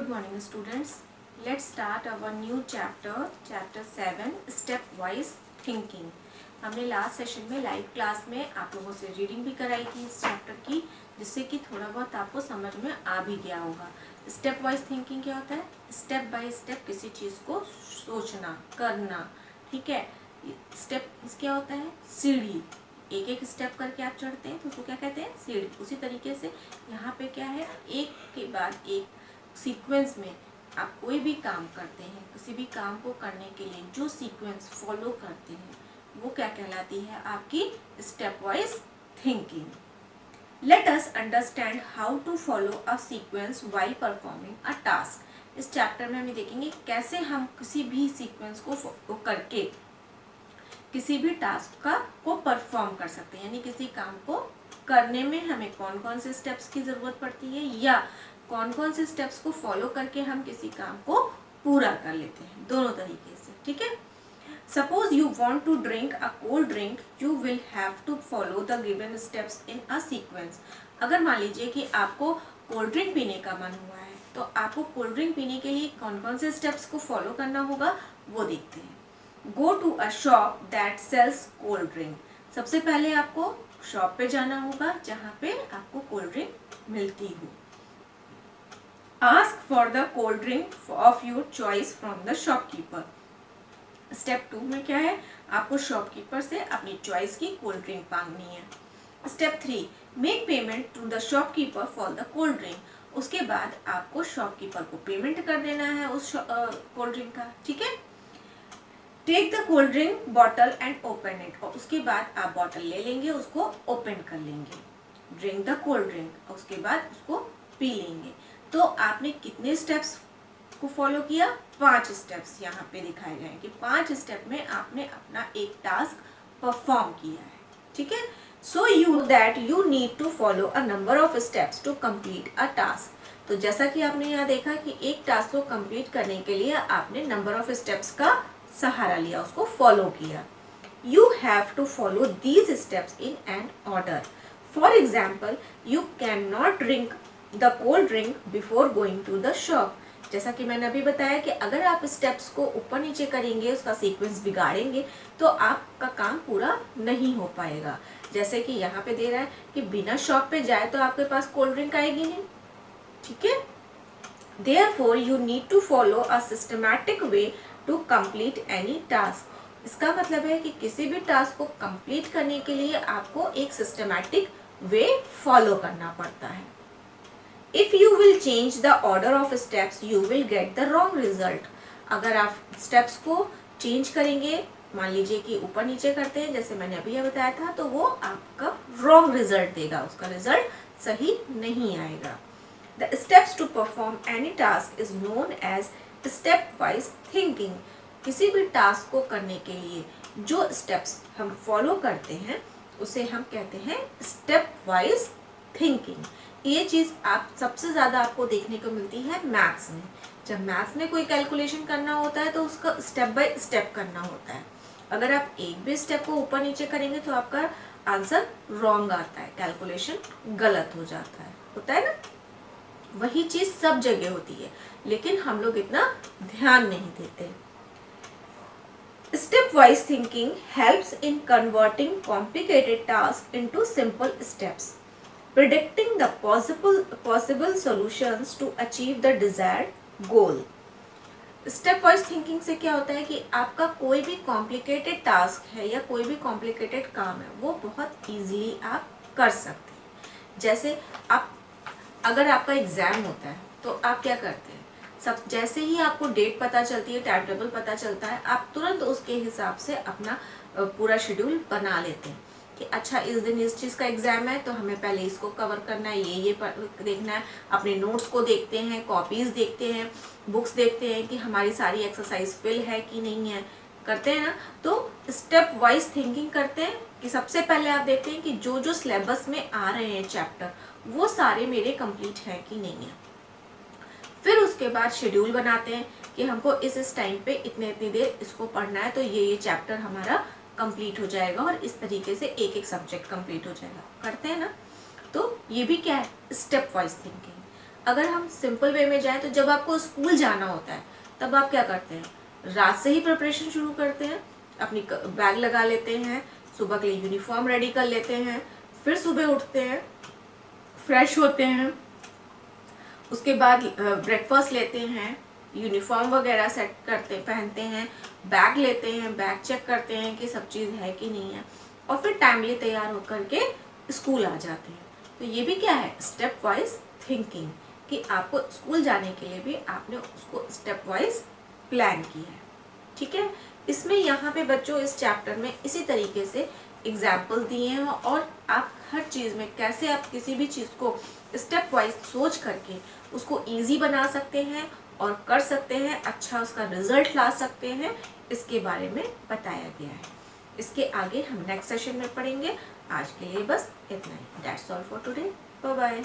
Good morning students. Let's start our new chapter 7 stepwise thinking. हमने last session में live class में आप लोगों से रीडिंग भी कराई थी इस चैप्टर की, जिससे कि थोड़ा बहुत आपको समझ में आ भी गया होगा। स्टेप वाइज थिंकिंग क्या होता है? स्टेप बाय स्टेप किसी चीज़ को सोचना, करना, ठीक है। स्टेप क्या होता है? सीढ़ी, एक एक स्टेप करके आप चढ़ते हैं तो उसको क्या कहते हैं? सीढ़ी। उसी तरीके से यहाँ पे क्या है, एक के बाद एक सीक्वेंस में आप कोई भी काम करते हैं, किसी भी काम को करने के लिए जो सीक्वेंस फॉलो करते हैं वो क्या कहलाती है? आपकी step wise thinking. Let us understand how to follow a sequence while performing a task. इस चैप्टर में हम देखेंगे कैसे हम किसी भी सीक्वेंस को फॉलो करके किसी भी टास्क को परफॉर्म कर सकते हैं, यानी किसी काम को करने में हमें कौन कौन से स्टेप्स की ज़रूरत पड़ती है या कौन कौन से स्टेप्स को फॉलो करके हम किसी काम को पूरा कर लेते हैं, दोनों तरीके से, ठीक है। Suppose you want to drink a cold drink, you will have to follow the given steps in a sequence. अगर मान लीजिए कि आपको कोल्ड ड्रिंक पीने का मन हुआ है तो आपको कोल्ड ड्रिंक पीने के लिए कौन कौन से स्टेप्स को फॉलो करना होगा वो देखते हैं। Go to a shop that sells cold drink. सबसे पहले आपको शॉप पे जाना होगा जहाँ पे आपको कोल्ड ड्रिंक मिलती हो। Ask for the cold drink of your choice from the shopkeeper. Step 2 में क्या है? आपको शॉपकीपर से अपनी चॉइस की कोल्ड ड्रिंक मांगनी है। Step 3, make payment to the shopkeeper for the cold drink. उसके बाद आपको शॉपकीपर को पेमेंट कर देना है उस कोल्ड ड्रिंक का, ठीक है। Take the cold drink bottle and open it. और उसके बाद आप बॉटल ले लेंगे, उसको ओपन कर लेंगे। ड्रिंक द कोल्ड ड्रिंक, उसके बाद उसको पी लेंगे। तो आपने कितने स्टेप्स को फॉलो किया? 5 स्टेप्स यहाँ पे दिखाए गए हैं कि 5 स्टेप में आपने अपना एक टास्क परफॉर्म किया है, ठीक है। So you that you need to follow a number of steps to complete a task. तो जैसा कि आपने यहाँ देखा कि एक टास्क को कंप्लीट करने के लिए आपने नंबर ऑफ स्टेप्स का सहारा लिया, उसको फॉलो किया। You have to follow these steps in an order. For example, you can not drink the cold drink before going to the shop. जैसा कि मैंने अभी बताया कि अगर आप स्टेप्स को ऊपर नीचे करेंगे, उसका सीक्वेंस बिगाड़ेंगे तो आपका काम पूरा नहीं हो पाएगा। जैसे कि यहाँ पे दे रहा है कि बिना शॉप पे जाए तो आपके पास कोल्ड ड्रिंक आएगी नहीं, ठीक है। Therefore, you need to follow a systematic way to complete any task. इसका मतलब है कि किसी भी टास्क को कंप्लीट करने के लिए आपको एक सिस्टमैटिक वे फॉलो करना पड़ता है। If you will change the order of steps, you will get the wrong result. अगर आप स्टेप्स को चेंज करेंगे, मान लीजिए कि ऊपर नीचे करते हैं जैसे मैंने अभी बताया था, तो वो आपका रॉन्ग रिजल्ट देगा, उसका रिजल्ट सही नहीं आएगा। The steps to perform any task is known as step-wise thinking. किसी भी टास्क को करने के लिए जो स्टेप्स हम फॉलो करते हैं उसे हम कहते हैं स्टेप वाइज थिंकिंग। ये चीज़ आप सबसे ज़्यादा आपको देखने को मिलती है मैथ्स में। जब मैथ्स में कोई कैलकुलेशन करना होता है तो उसका स्टेप बाय स्टेप करना होता है। अगर आप एक भी स्टेप को ऊपर नीचे करेंगे तो आपका आंसर रॉन्ग आता है, कैलकुलेशन गलत हो जाता है, होता है ना। वही चीज़ सब जगह होती है, लेकिन हम लोग इतना ध्यान नहीं देते। Step wise thinking helps in converting complicated task into simple steps, predicting the possible solutions to achieve the desired goal. Step wise thinking से क्या होता है कि आपका कोई भी कॉम्प्लिकेटेड टास्क है या कोई भी कॉम्प्लिकेटेड काम है वो बहुत ईजिली आप कर सकते हैं। जैसे आप अगर आपका एग्ज़ाम होता है तो आप क्या करते हैं? सब जैसे ही आपको डेट पता चलती है, टाइम टेबल पता चलता है, आप तुरंत उसके हिसाब से अपना पूरा शेड्यूल बना लेते हैं कि अच्छा इस दिन इस चीज़ का एग्ज़ाम है तो हमें पहले इसको कवर करना है, ये देखना है। अपने नोट्स को देखते हैं, कॉपीज़ देखते हैं, बुक्स देखते हैं कि हमारी सारी एक्सरसाइज फिल है कि नहीं है, करते हैं ना। तो स्टेप वाइज थिंकिंग करते हैं कि सबसे पहले आप देखते हैं कि जो जो सिलेबस में आ रहे हैं चैप्टर वो सारे मेरे कंप्लीट हैं कि नहीं है। फिर उसके बाद शेड्यूल बनाते हैं कि हमको इस टाइम पे इतनी देर इसको पढ़ना है तो ये चैप्टर हमारा कंप्लीट हो जाएगा और इस तरीके से एक एक सब्जेक्ट कंप्लीट हो जाएगा, करते हैं ना। तो ये भी क्या है? Step wise thinking. अगर हम सिंपल वे में जाएं तो जब आपको स्कूल जाना होता है तब आप क्या करते हैं, रात से ही प्रिपरेशन शुरू करते हैं, अपनी बैग लगा लेते हैं, सुबह के लिए यूनिफॉर्म रेडी कर लेते हैं, फिर सुबह उठते हैं, फ्रेश होते हैं, उसके बाद ब्रेकफास्ट लेते हैं, यूनिफॉर्म वगैरह सेट करते पहनते हैं, बैग लेते हैं, बैग चेक करते हैं कि सब चीज़ है कि नहीं है, और फिर टाइमली तैयार होकर के स्कूल आ जाते हैं। तो ये भी क्या है, स्टेप वाइज थिंकिंग, कि आपको स्कूल जाने के लिए भी आपने उसको स्टेप वाइज प्लान किया है। ठीक है, इसमें यहाँ पे बच्चों इस चैप्टर में इसी तरीके से एग्जाम्पल्स दिए हैं और आप हर चीज़ में कैसे आप किसी भी चीज़ को स्टेप वाइज सोच करके उसको इजी बना सकते हैं और कर सकते हैं, अच्छा उसका रिजल्ट ला सकते हैं, इसके बारे में बताया गया है। इसके आगे हम नेक्स्ट सेशन में पढ़ेंगे। आज के लिए बस इतना ही। That's all for today. Bye bye.